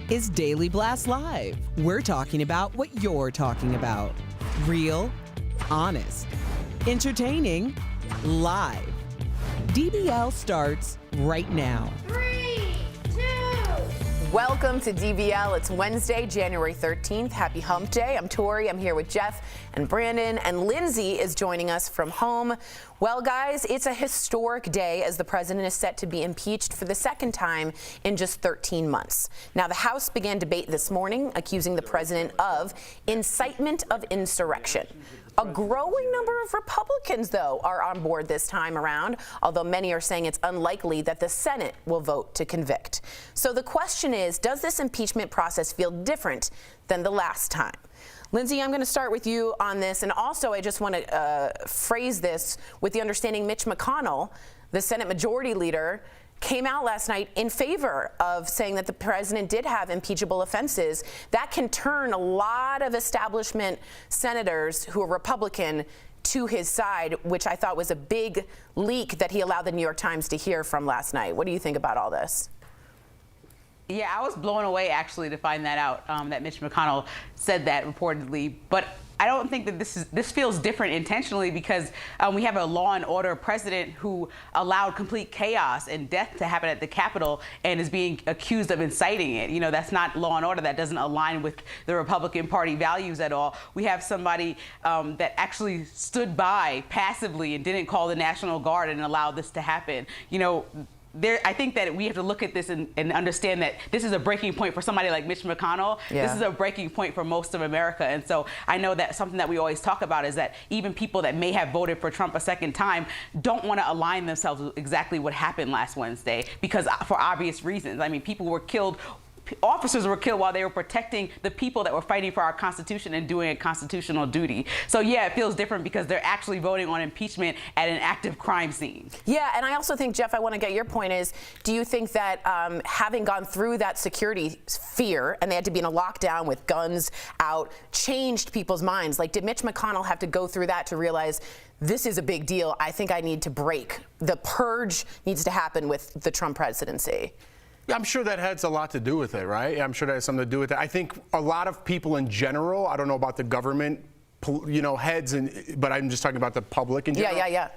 Is Daily Blast Live. We're talking about what you're talking about. Real, honest, entertaining, live. DBL starts right now. 3, 2. Welcome to DBL. It's Wednesday, January 13th. Happy Hump Day. I'm Tori. I'm here with Jeff and Brandon, and Lindsay is joining us from home. Well, guys, it's a historic day as the president is set to be impeached for the second time in just 13 months. Now, the House began debate this morning, accusing the president of incitement of insurrection. A growing number of Republicans, though, are on board this time around, although many are saying it's unlikely that the Senate will vote to convict. So the question is, does this impeachment process feel different than the last time? Lindsay, I'm going to start with you on this, and also I just want to phrase this with the understanding Mitch McConnell, the Senate Majority Leader, came out last night in favor of saying that the president did have impeachable offenses. That can turn a lot of establishment senators who are Republican to his side, which I thought was a big leak that he allowed the New York Times to hear from last night. What do you think about all this? Yeah, I was blown away actually to find that out, that Mitch McConnell said that reportedly. But I don't think that this feels different intentionally, because we have a law and order president who allowed complete chaos and death to happen at the Capitol and is being accused of inciting it. You know, that's not law and order. That doesn't align with the Republican Party values at all. We have somebody that actually stood by passively and didn't call the National Guard and allow this to happen. You know, I think that we have to look at this and understand that this is a breaking point for somebody like Mitch McConnell. Yeah. This is a breaking point for most of America. And so I know that something that we always talk about is that even people that may have voted for Trump a second time don't want to align themselves with exactly what happened last Wednesday, because for obvious reasons. I mean, people were killed. Officers were killed while they were protecting the people that were fighting for our Constitution and doing a constitutional duty. So yeah, it feels different because they're actually voting on impeachment at an active crime scene. Yeah, and I also think, Jeff, I want to get your point is, do you think that having gone through that security fear and they had to be in a lockdown with guns out changed people's minds? Like, did Mitch McConnell have to go through that to realize this is a big deal? I think I need to break. The purge needs to happen with the Trump presidency. I'm sure that has a lot to do with it, right? I'm sure that has something to do with it. I think a lot of people in general, I don't know about the government, you know, heads, but I'm just talking about the public in general. Yeah.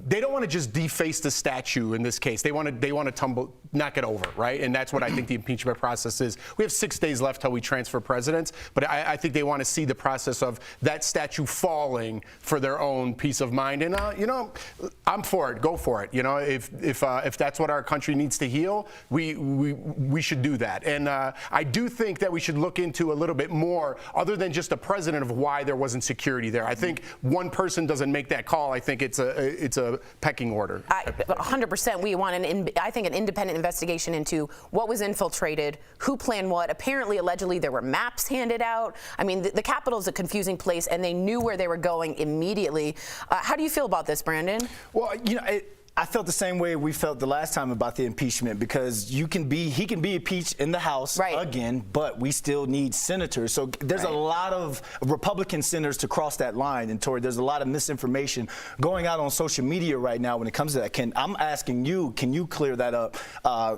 They don't want to just deface the statue in this case. They want to knock it over, right? And that's what I think the impeachment process is. We have 6 days left till we transfer presidents, but I think they want to see the process of that statue falling for their own peace of mind. And you know, I'm for it. Go for it. You know, if that's what our country needs to heal, we should do that. And I do think that we should look into a little bit more, other than just the president, of why there wasn't security there. I think one person doesn't make that call. I think it's a pecking order. 100%. We want I think an independent investigation into what was infiltrated, who planned what. Apparently, allegedly, there were maps handed out. I mean, the Capitol is a confusing place, and they knew where they were going immediately. How do you feel about this, Brandon? Well, you know, I felt the same way we felt the last time about the impeachment, because he can be impeached in the House again, but we still need senators. So there's a lot of Republican senators to cross that line. And Tori, there's a lot of misinformation going out on social media right now when it comes to that. I'm asking you, can you clear that up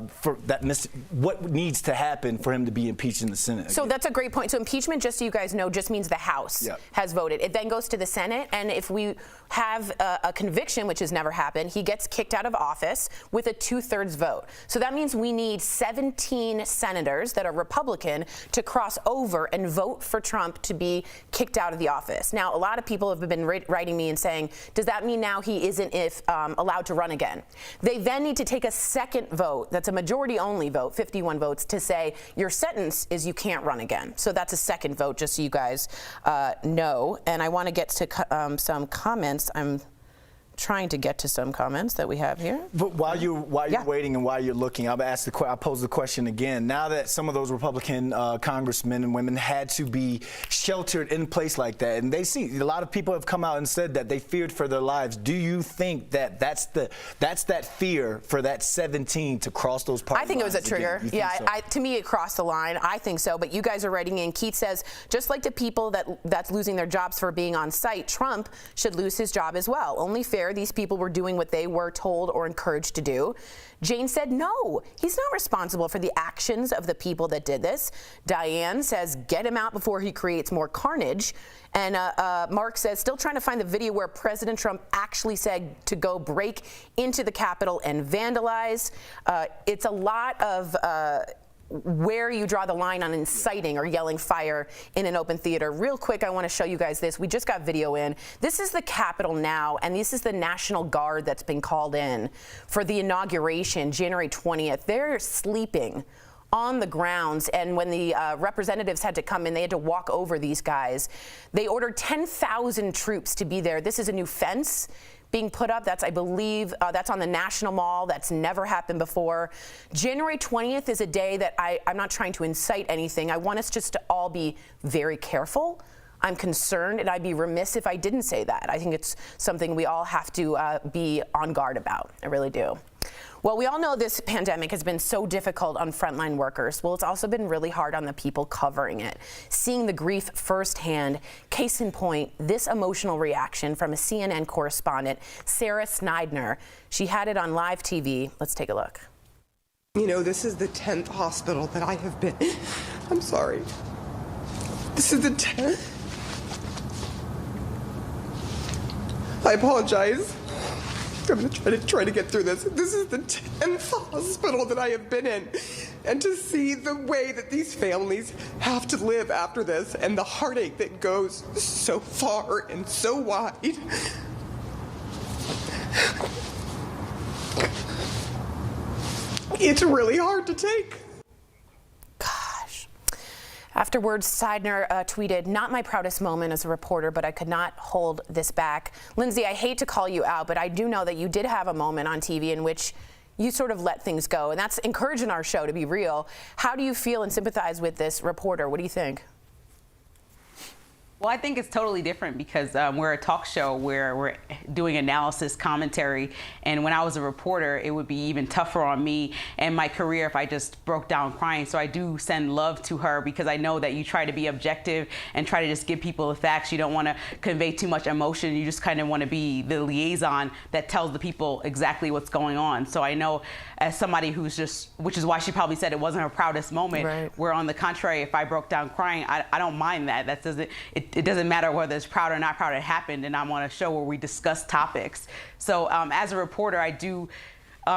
for that? What needs to happen for him to be impeached in the Senate? So that's a great point. So impeachment, just so you guys know, just means the House has voted. It then goes to the Senate, and if we have a conviction, which has never happened, he gets kicked out of office with a 2/3 vote. So that means we need 17 senators that are Republican to cross over and vote for Trump to be kicked out of the office. Now, a lot of people have been writing me and saying, does that mean now he isn't allowed to run again? They then need to take a second vote. That's a majority-only vote, 51 votes, to say your sentence is you can't run again. So that's a second vote, just so you guys know. And I want to get to some comments. I'm trying to get to some comments that we have here. But while you're waiting and while you're looking, I'll pose the question again. Now that some of those Republican congressmen and women had to be sheltered in place like that, and they see a lot of people have come out and said that they feared for their lives. Do you think that that's that fear for that 17 to cross those party lines? I think it was a trigger. Yeah, so? to me it crossed the line. I think so. But you guys are writing in. Keith says, just like the people that's losing their jobs for being on site, Trump should lose his job as well. Only fair. These people were doing what they were told or encouraged to do. Jane said, no, he's not responsible for the actions of the people that did this. Diane says, get him out before he creates more carnage. And Mark says, still trying to find the video where President Trump actually said to go break into the Capitol and vandalize. It's a lot of where you draw the line on inciting or yelling fire in an open theater. Real quick, I want to show you guys this. We just got video in. This is the Capitol now, and this is the National Guard that's been called in for the inauguration, January 20th. They're sleeping on the grounds, and when the representatives had to come in, they had to walk over these guys. They ordered 10,000 troops to be there. This is a new fence being put up. That's, I believe, that's on the National Mall. That's never happened before. January 20th is a day that I'm not trying to incite anything. I want us just to all be very careful. I'm concerned, and I'd be remiss if I didn't say that. I think it's something we all have to be on guard about. I really do. Well, we all know this pandemic has been so difficult on frontline workers. Well, it's also been really hard on the people covering it. Seeing the grief firsthand, case in point, this emotional reaction from a CNN correspondent, Sarah Sneidner. She had it on live TV. Let's take a look. You know, this is the 10th hospital that I have been. I'm sorry. This is the 10th. I apologize. I'm going to try to get through this. This is the 10th hospital that I have been in. And to see the way that these families have to live after this and the heartache that goes so far and so wide. It's really hard to take. Gosh. Afterwards, Seidner tweeted, "Not my proudest moment as a reporter, but I could not hold this back." Lindsay, I hate to call you out, but I do know that you did have a moment on TV in which you sort of let things go, and that's encouraging our show to be real. How do you feel and sympathize with this reporter? What do you think? Well, I think it's totally different because we're a talk show where we're doing analysis, commentary, and when I was a reporter, it would be even tougher on me and my career if I just broke down crying. So I do send love to her because I know that you try to be objective and try to just give people the facts. You don't want to convey too much emotion. You just kind of want to be the liaison that tells the people exactly what's going on. So I know as somebody who's just, which is why she probably said it wasn't her proudest moment, right. Where on the contrary, if I broke down crying, I don't mind that. That doesn't, it doesn't matter whether it's proud or not proud it happened, and I'm on a show where we discuss topics. So as a reporter, I do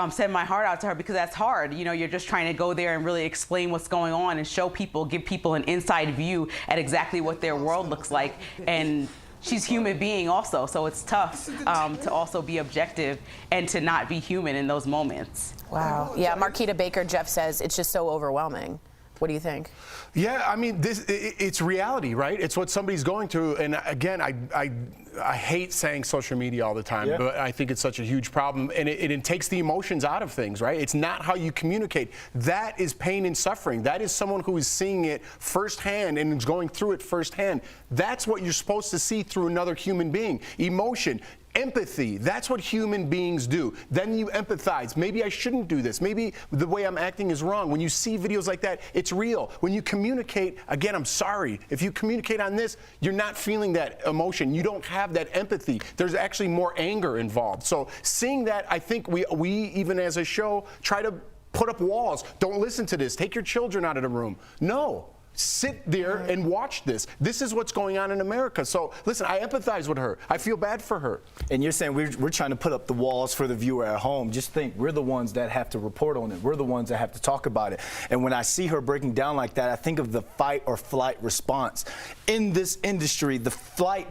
send my heart out to her because that's hard. You know, you're just trying to go there and really explain what's going on and show people, give people an inside view at exactly what their world looks like. And she's a human being also, so it's tough to also be objective and to not be human in those moments. Wow. Yeah, Marquita Baker, Jeff says it's just so overwhelming. What do you think? Yeah, I mean, it's reality, right? It's what somebody's going through. And again, I hate saying social media all the time, but I think it's such a huge problem. And it takes the emotions out of things, right? It's not how you communicate. That is pain and suffering. That is someone who is seeing it firsthand and is going through it firsthand. That's what you're supposed to see through another human being. Emotion. Empathy, that's what human beings do. Then you empathize. Maybe I shouldn't do this. Maybe the way I'm acting is wrong. When you see videos like that, it's real. When you communicate, again, I'm sorry. If you communicate on this, you're not feeling that emotion. You don't have that empathy. There's actually more anger involved. So seeing that, I think we even as a show, try to put up walls. Don't listen to this. Take your children out of the room. No. Sit there and watch this. This is what's going on in America. So listen, I empathize with her. I feel bad for her. And you're saying we're trying to put up the walls for the viewer at home. Just think, we're the ones that have to report on it. We're the ones that have to talk about it. And when I see her breaking down like that, I think of the fight or flight response. In this industry, the flight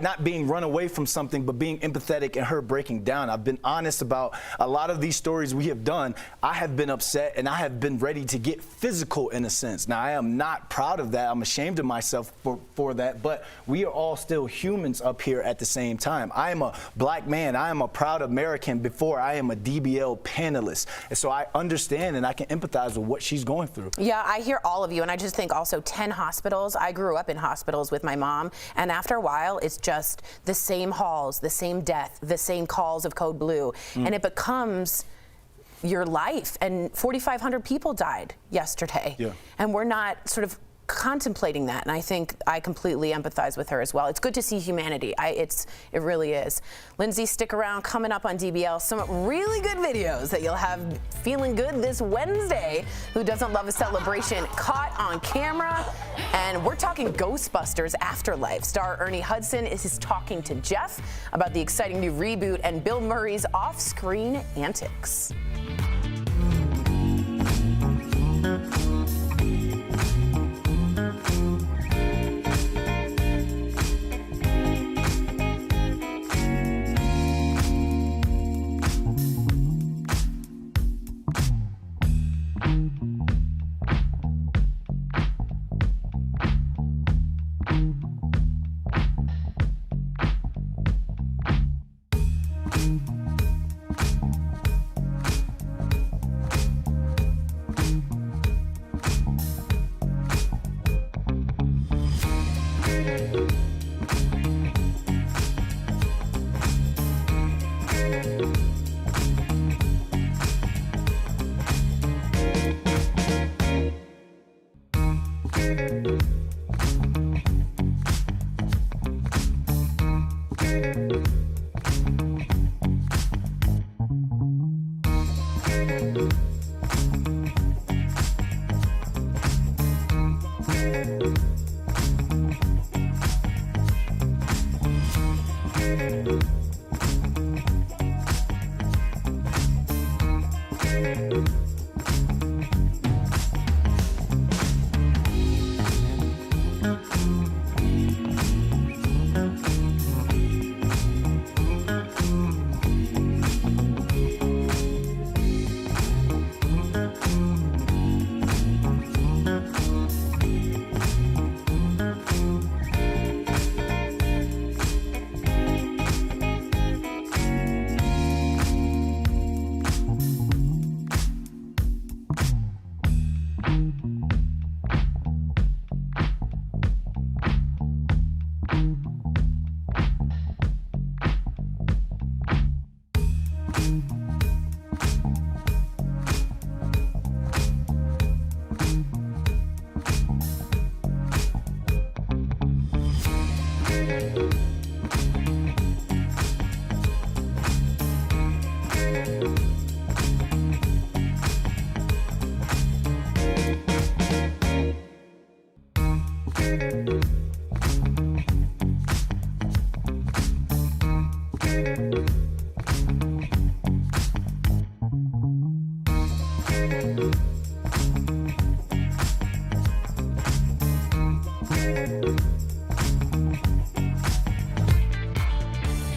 not being run away from something, but being empathetic and her breaking down. I've been honest about a lot of these stories we have done. I have been upset and I have been ready to get physical in a sense. Now, I am not proud of that. I'm ashamed of myself for that, but we are all still humans up here at the same time. I am a black man. I am a proud American before I am a DBL panelist. And so I understand and I can empathize with what she's going through. Yeah, I hear all of you, and I just think also 10 hospitals. I grew up in hospitals with my mom, and after a while, it's just the same halls, the same death, the same calls of Code Blue, and it becomes your life. And 4,500 people died yesterday, and we're not sort of contemplating that, and I think I completely empathize with her as well. It's good to see humanity. It really is. Lindsay, stick around. Coming up on DBL, some really good videos that you'll have feeling good this Wednesday. Who doesn't love a celebration caught on camera? And we're talking Ghostbusters Afterlife. Star Ernie Hudson is talking to Jeff about the exciting new reboot and Bill Murray's off-screen antics.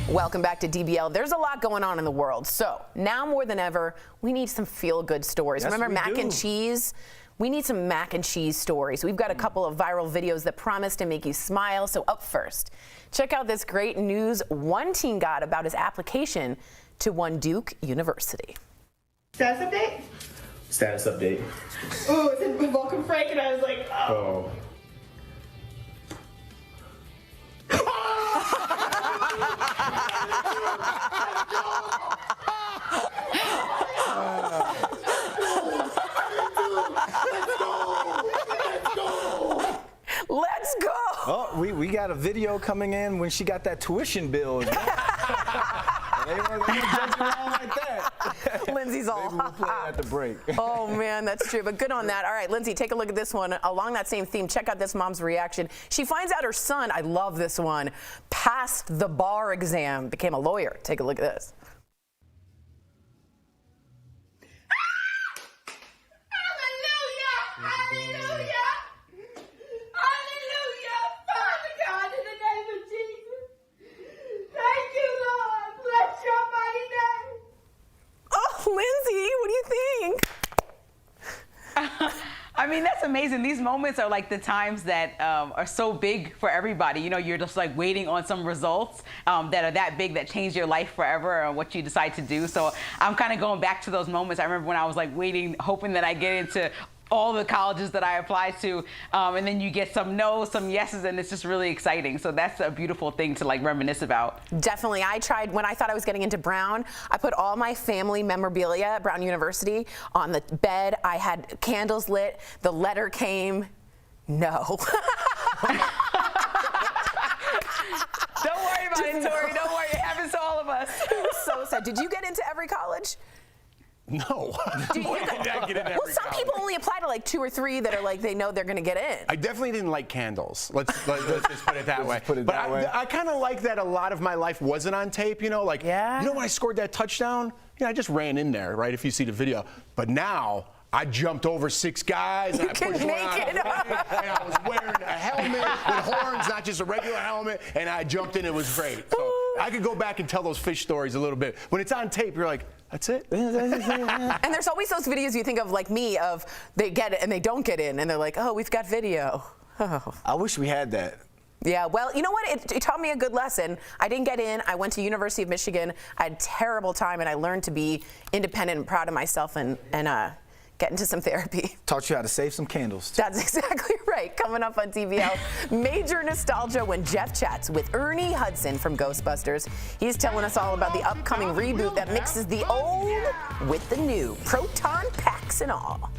Welcome back to DBL. There's a lot going on in the world. So now more than ever, we need some feel-good stories. Yes, Remember we mac do. and cheese? We need some mac and cheese stories. We've got a couple of viral videos that promise to make you smile. So up first, check out this great news one teen got about his application to one Duke University. Status update? Status update. Oh, it said Vulcan Frank, and I was like, oh. Let's go! Oh, we got a video coming in when she got that tuition bill. They weren't jumping around like that. Lindsay's all Maybe we'll play it at the break. Oh man, that's true, but good on that. All right, Lindsay, take a look at this one. Along that same theme, check out this mom's reaction. She finds out her son, I love this one, passed the bar exam, became a lawyer. Take a look at this. Hallelujah! Hallelujah! Hallelujah! Father God, in the name of Jesus. Thank you, Lord. Bless your mighty name. Oh, Lindsay, what do you think? I mean, that's amazing. These moments are like the times that are so big for everybody. You know, you're just like waiting on some results that are that big that change your life forever or what you decide to do. So I'm kind of going back to those moments. I remember when I was like waiting, hoping that I get into all the colleges that I applied to, and then you get some no's, some yeses, and it's just really exciting. So that's a beautiful thing to like reminisce about. Definitely. I tried, when I thought I was getting into Brown, I put all my family memorabilia at Brown University on the bed. I had candles lit. The letter came, no. Don't worry about it, Tori. Don't worry. It happens to all of us. It was so sad. Did you get into every college? No. Do you well, some people only apply to like 2 or 3 that are like they know they're going to get in. I definitely didn't like candles. Let's just put it that way. put it But that way. I kind of like that a lot of my life wasn't on tape, you know? Like, Yeah. you know when I scored that touchdown? Yeah, I just ran in there, right, if you see the video. But now, I jumped over 6 guys, and I can pushed one make out, it up. and I was wearing a helmet with horns, not just a regular helmet, and I jumped in. It was great. So I could go back and tell those fish stories a little bit. When it's on tape, you're like, that's it? And there's always those videos you think of like me of they get it and they don't get in and they're like, oh, we've got video. Oh. I wish we had that. Yeah, well, you know what? It taught me a good lesson. I didn't get in. I went to University of Michigan. I had a terrible time, and I learned to be independent and proud of myself and get into some therapy. Taught you how to save some candles. That's exactly right. Coming up on DBL, major nostalgia when Jeff chats with Ernie Hudson from Ghostbusters. He's telling us all about the upcoming reboot that mixes the old with the new, proton packs and all.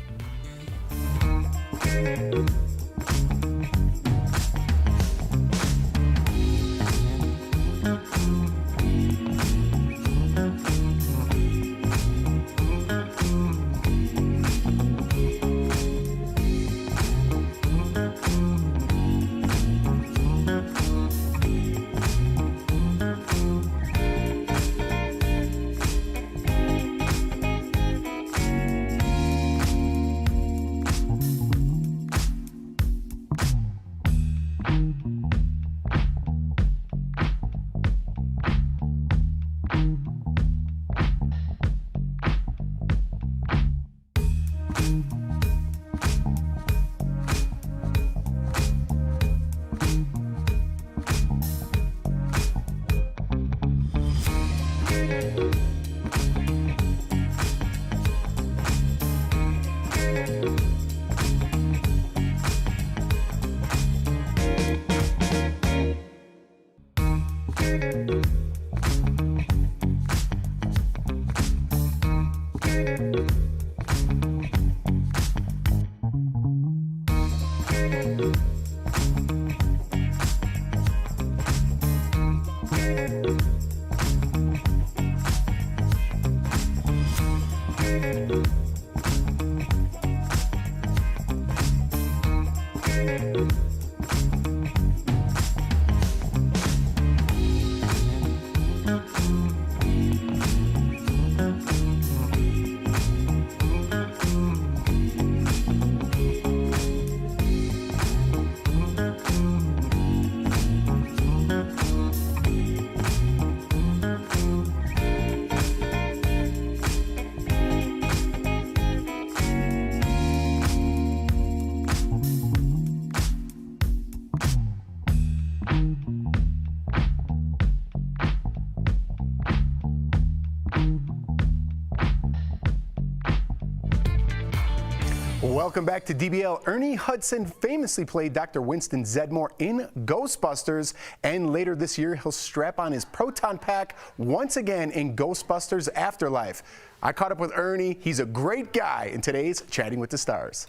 Welcome back to DBL. Ernie Hudson famously played Dr. Winston Zeddemore in Ghostbusters, and later this year he'll strap on his proton pack once again in Ghostbusters Afterlife. I caught up with Ernie. He's a great guy in today's Chatting with the Stars.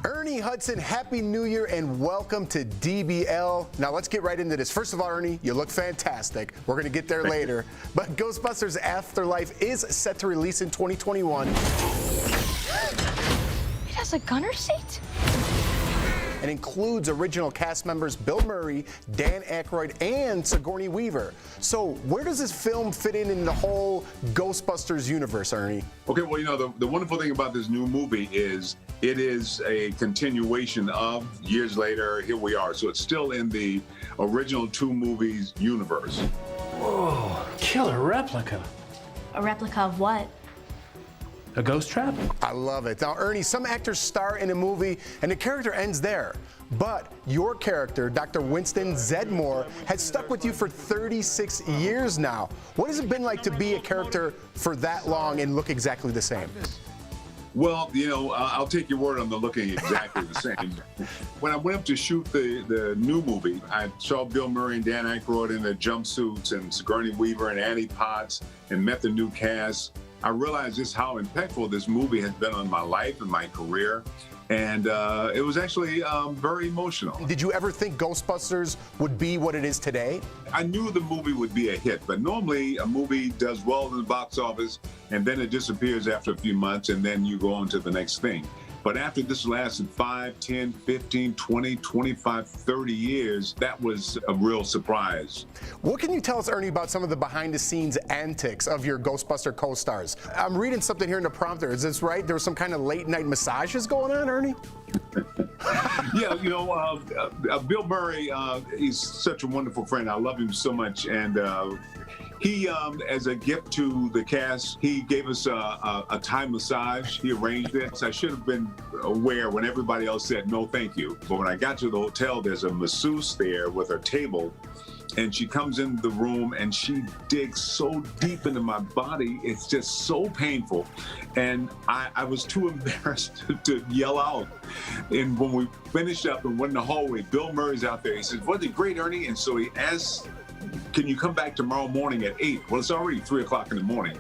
Ernie Hudson, Happy New Year and welcome to DBL. Now let's get right into this. First of all, Ernie, you look fantastic. We're going to get there later. But Ghostbusters Afterlife is set to release in 2021. It has a gunner seat? And includes original cast members Bill Murray, Dan Aykroyd, and Sigourney Weaver. So where does this film fit in the whole Ghostbusters universe, Ernie? Okay, well, you know, the wonderful thing about this new movie is it is a continuation of years later, here we are. So it's still in the original two movies universe. Whoa, killer replica. A replica of what? A ghost trap? I love it. Now, Ernie, some actors star in a movie and the character ends there. But your character, Dr. Winston Zeddemore, has stuck with you for 36 years now. What has it been like to be a character for that long and look exactly the same? Well, you know, I'll take your word on the looking exactly the same. When I went up to shoot the new movie, I saw Bill Murray and Dan Aykroyd in their jumpsuits and Sigourney Weaver and Annie Potts and met the new cast. I realized just how impactful this movie has been on my life and my career. And it was actually very emotional. Did you ever think Ghostbusters would be what it is today? I knew the movie would be a hit, but normally a movie does well in the box office and then it disappears after a few months and then you go on to the next thing. But after this lasted 5, 10, 15, 20, 25, 30 years, that was a real surprise. What can you tell us, Ernie, about some of the behind-the-scenes antics of your Ghostbuster co-stars? I'm reading something here in the prompter. Is this right? There was some kind of late-night massages going on, Ernie? Yeah, you know, Bill Murray, he's such a wonderful friend. I love him so much. And he, as a gift to the cast, he gave us a Thai massage. He arranged it. So I should have been aware when everybody else said no, thank you. But when I got to the hotel, there's a masseuse there with her table. And she comes in the room and she digs so deep into my body. It's just so painful. And I was too embarrassed to yell out. And when we finished up and went in the hallway, Bill Murray's out there. He says, "Wasn't it great, Ernie?" And so he asked, "Can you come back tomorrow morning at 8? Well, it's already 3 o'clock in the morning.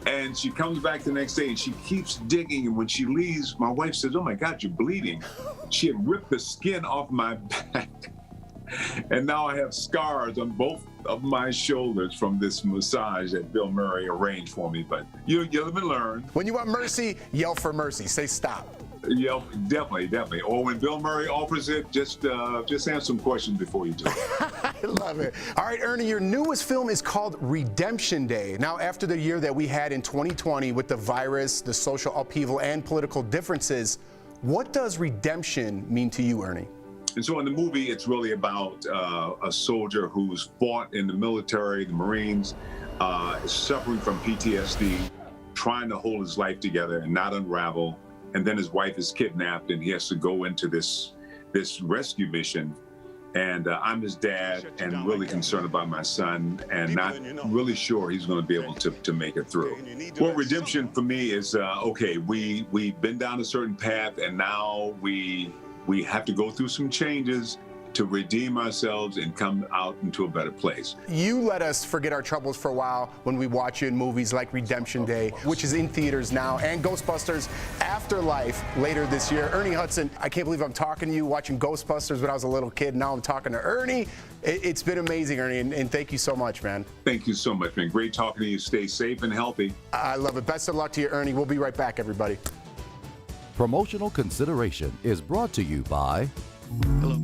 And she comes back the next day and she keeps digging. And when she leaves, my wife says, "Oh my God, you're bleeding." She had ripped the skin off my back. And now I have scars on both of my shoulders from this massage that Bill Murray arranged for me. But you live and learn. When you want mercy, yell for mercy. Say stop. Yeah, definitely. Or when Bill Murray offers it, just answer some questions before you do it. I love it. All right, Ernie, your newest film is called Redemption Day. Now, after the year that we had in 2020 with the virus, the social upheaval, and political differences, what does redemption mean to you, Ernie? And so in the movie, it's really about a soldier who's fought in the military, the Marines, suffering from PTSD, trying to hold his life together and not unravel. And then his wife is kidnapped and he has to go into this rescue mission. And I'm his dad and really concerned about my son and not really sure he's going to be able to make it through. Well, redemption for me is, okay, we've been down a certain path and now we have to go through some changes to redeem ourselves and come out into a better place. You let us forget our troubles for a while when we watch you in movies like Redemption Day, which is in theaters now, and Ghostbusters Afterlife later this year. Ernie Hudson, I can't believe I'm talking to you watching Ghostbusters when I was a little kid. Now I'm talking to Ernie. It's been amazing, Ernie, and thank you so much, man. Thank you so much, man. Great talking to you. Stay safe and healthy. I love it. Best of luck to you, Ernie. We'll be right back, everybody. Promotional consideration is brought to you by... Hello.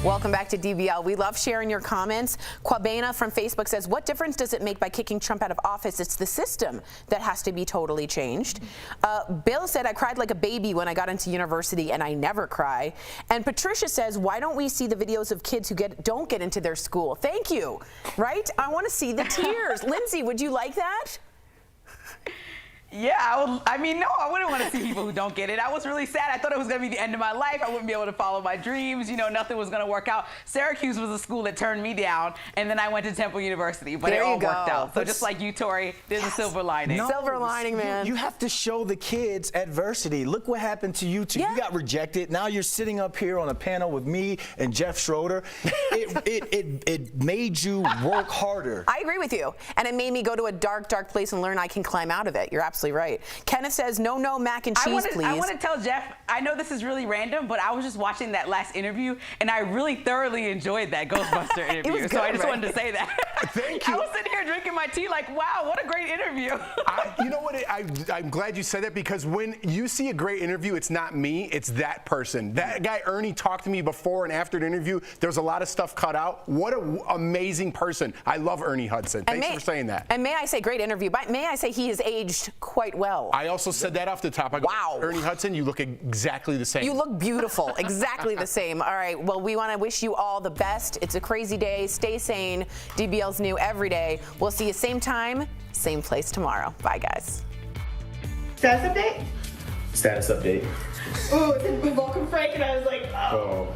Welcome back to DBL. We love sharing your comments. Quabena from Facebook says, what difference does it make by kicking Trump out of office? It's the system that has to be totally changed. Bill said, I cried like a baby when I got into university, and I never cry. And Patricia says, why don't we see the videos of kids who don't get into their school? Thank you. Right? I want to see the tears. Lindsay, would you like that? Yeah, I mean, no, I wouldn't want to see people who don't get it. I was really sad. I thought it was going to be the end of my life. I wouldn't be able to follow my dreams. You know, nothing was going to work out. Syracuse was a school that turned me down, and then I went to Temple University, but it all worked out. So just like you, Tori, there's a silver lining. No, silver lining, man. You have to show the kids adversity. Look what happened to you two. Yeah. You got rejected. Now you're sitting up here on a panel with me and Jeff Schroeder. It made you work harder. I agree with you. And it made me go to a dark, dark place and learn I can climb out of it. You're absolutely right. Kenneth says, no mac and cheese, please. I want to tell Jeff, I know this is really random, but I was just watching that last interview, and I really thoroughly enjoyed that Ghostbuster interview. Good, so I just wanted to say that. Thank you. I was sitting here drinking my tea like, wow, what a great interview. You know what? I'm glad you said that, because when you see a great interview, it's not me, it's that person. That guy, Ernie, talked to me before and after the interview. There's a lot of stuff cut out. What an amazing person. I love Ernie Hudson. Thanks for saying that. And may I say, great interview, but may I say he has aged quite well. I also said that off the top. Wow. Ernie Hudson, you look exactly the same. You look beautiful. Exactly the same. All right. Well, we want to wish you all the best. It's a crazy day. Stay sane. DBL's new every day. We'll see you same time, same place tomorrow. Bye, guys. Status update? Status update. Oh, it's in Vulcan Frank, and I was like, oh.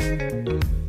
Thank you.